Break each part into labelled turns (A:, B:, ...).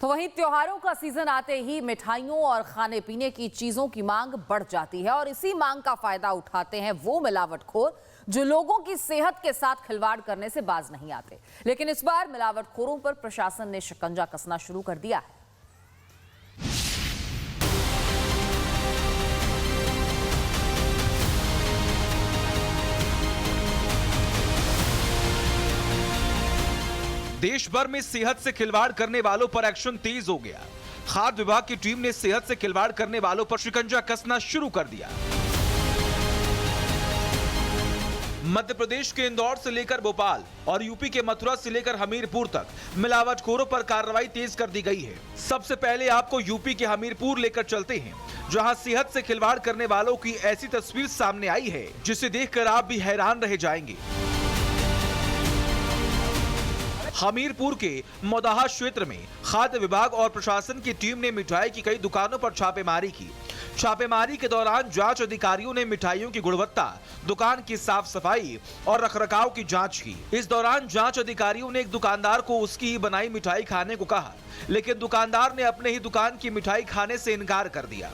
A: वहीं त्योहारों का सीजन आते ही मिठाइयों और खाने पीने की चीजों की मांग बढ़ जाती है और इसी मांग का फायदा उठाते हैं वो मिलावटखोर जो लोगों की सेहत के साथ खिलवाड़ करने से बाज नहीं आते। लेकिन इस बार मिलावटखोरों पर प्रशासन ने शिकंजा कसना शुरू कर दिया है।
B: देश भर में सेहत से खिलवाड़ करने वालों पर एक्शन तेज हो गया। खाद्य विभाग की टीम ने सेहत से खिलवाड़ करने वालों पर शिकंजा कसना शुरू कर दिया। मध्य प्रदेश के इंदौर से लेकर भोपाल और यूपी के मथुरा से लेकर हमीरपुर तक मिलावटखोरों पर कार्रवाई तेज कर दी गई है। सबसे पहले आपको यूपी के हमीरपुर लेकर चलते हैं, जहां सेहत से खिलवाड़ करने वालों की ऐसी तस्वीर सामने आई है जिसे देखकर आप भी हैरान रह जाएंगे। हमीरपुर के मोदाहा क्षेत्र में खाद्य विभाग और प्रशासन की टीम ने मिठाई की कई दुकानों पर छापेमारी की। छापेमारी के दौरान जांच अधिकारियों ने मिठाइयों की गुणवत्ता, दुकान की साफ सफाई और रखरखाव की जांच की। इस दौरान जांच अधिकारियों ने एक दुकानदार को उसकी ही बनाई मिठाई खाने को कहा, लेकिन दुकानदार ने अपने ही दुकान की मिठाई खाने से इनकार कर दिया।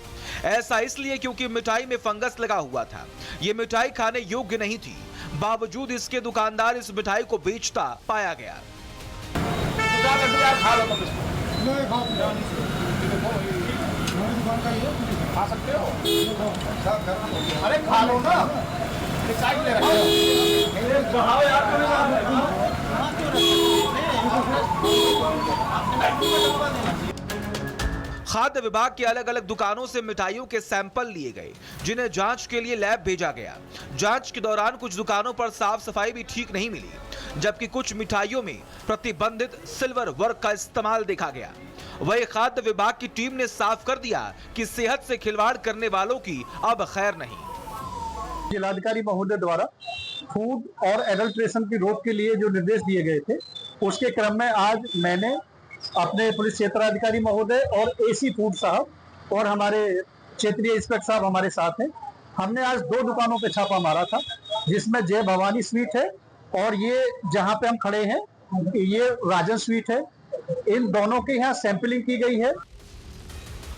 B: ऐसा इसलिए क्योंकि मिठाई में फंगस लगा हुआ था। ये मिठाई खाने योग्य नहीं थी। बावजूद इसके दुकानदार इस मिठाई को बेचता पाया गया।
C: खा सकते हो? अरे खा लो ना।
B: खाद्य विभाग की अलग अलग दुकानों से मिठाइयों के सैंपल लिए गए, जिन्हें जांच के लिए लैब भेजा गया। जांच के दौरान कुछ दुकानों पर साफ सफाई भी ठीक नहीं मिली, जबकि कुछ मिठाइयों में प्रतिबंधित सिल्वर वर्क का इस्तेमाल देखा गया। वही खाद्य विभाग की टीम ने साफ कर दिया कि सेहत से खिलवाड़ करने वालों की अब खैर नहीं।
D: जिलाधिकारी महोदय द्वारा फूड और एडल्ट्रेशन की रोक के लिए जो निर्देश दिए गए थे, उसके क्रम में आज मैंने अपने पुलिस क्षेत्राधिकारी महोदय और एसी फूड साहब और हमारे क्षेत्रीय इंस्पेक्टर साहब हमारे साथ हैं। हमने आज 2 दुकानों पे छापा मारा था, जिसमें जय भवानी स्वीट है और ये जहां पे हम खड़े हैं ये राजन स्वीट है। इन दोनों के यहाँ सैंपलिंग की गई है।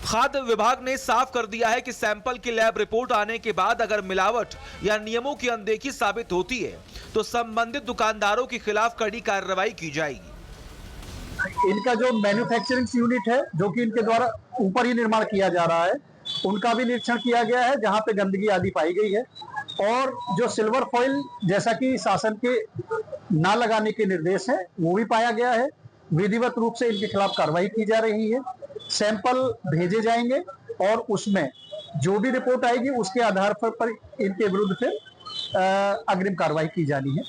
B: खाद्य विभाग ने साफ कर दिया है कि सैंपल की लैब रिपोर्ट आने के बाद अगर मिलावट या नियमों की अनदेखी साबित होती है तो संबंधित दुकानदारों के खिलाफ कड़ी कार्रवाई की जाएगी।
D: इनका जो मैन्युफैक्चरिंग यूनिट है, जो कि इनके द्वारा ऊपर ही निर्माण किया जा रहा है, उनका भी निरीक्षण किया गया है, जहां पे गंदगी आदि पाई गई है। और जो सिल्वर फॉइल जैसा कि शासन के ना लगाने के निर्देश हैं, वो भी पाया गया है। विधिवत रूप से इनके खिलाफ कार्रवाई की जा रही है। सैंपल भेजे जाएंगे और उसमें जो भी रिपोर्ट आएगी उसके आधार पर इनके विरुद्ध फिर अग्रिम कार्रवाई की जानी है।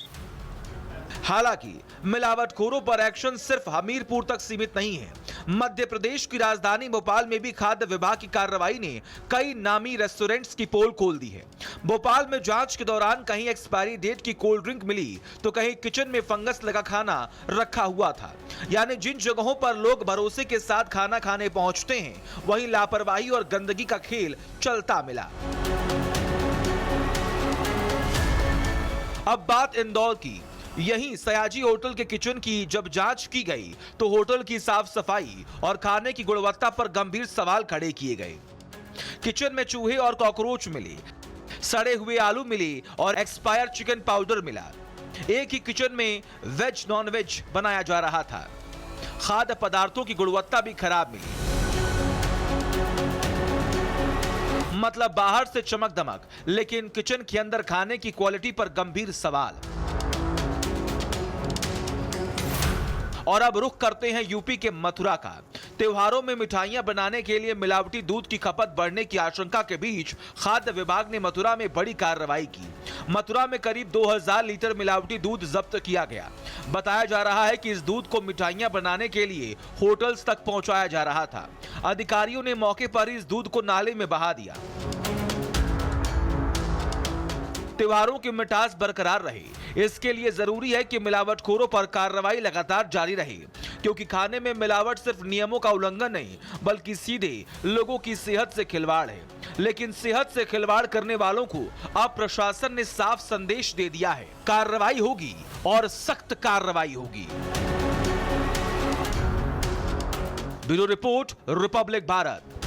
B: हालांकि मिलावटखोरों पर एक्शन सिर्फ हमीरपुर तक सीमित नहीं है। मध्य प्रदेश की राजधानी भोपाल में भी खाद्य विभाग की कार्रवाई ने कई नामी रेस्टोरेंट्स की पोल खोल दी है। भोपाल में जांच के दौरान कहीं एक्सपायरी डेट की कोल्ड ड्रिंक मिली तो कहीं किचन में फंगस लगा खाना रखा हुआ था। यानी जिन जगहों पर लोग भरोसे के साथ खाना खाने पहुंचते हैं, वहीं लापरवाही और गंदगी का खेल चलता मिला। अब बात इंदौर की। यहीं सयाजी होटल के किचन की जब जांच की गई तो होटल की साफ सफाई और खाने की गुणवत्ता पर गंभीर सवाल खड़े किए गए। किचन में चूहे और कॉकरोच मिले, सड़े हुए आलू मिले और एक्सपायर चिकन पाउडर मिला। एक ही किचन में वेज नॉन वेज बनाया जा रहा था। खाद्य पदार्थों की गुणवत्ता भी खराब मिली। मतलब बाहर से चमक दमक, लेकिन किचन के अंदर खाने की क्वालिटी पर गंभीर सवाल। और अब रुख करते हैं यूपी के मथुरा का। त्योहारों में मिठाइयां बनाने के लिए मिलावटी दूध की खपत बढ़ने की आशंका के बीच खाद्य विभाग ने मथुरा में बड़ी कार्रवाई की। मथुरा में करीब 2000 लीटर मिलावटी दूध जब्त किया गया। बताया जा रहा है कि इस दूध को मिठाइयां बनाने के लिए होटल्स तक पहुंचाया जा रहा था। अधिकारियों ने मौके पर इस दूध को नाले में बहा दिया। त्योहारों की मिठास बरकरार रहे, इसके लिए जरूरी है कि मिलावटखोरों पर कार्रवाई लगातार जारी रहे, क्योंकि खाने में मिलावट सिर्फ नियमों का उल्लंघन नहीं बल्कि सीधे लोगों की सेहत से खिलवाड़ है। लेकिन सेहत से खिलवाड़ करने वालों को अब प्रशासन ने साफ संदेश दे दिया है, कार्रवाई होगी और सख्त कार्रवाई होगी। Bureau report, Republic Bharat.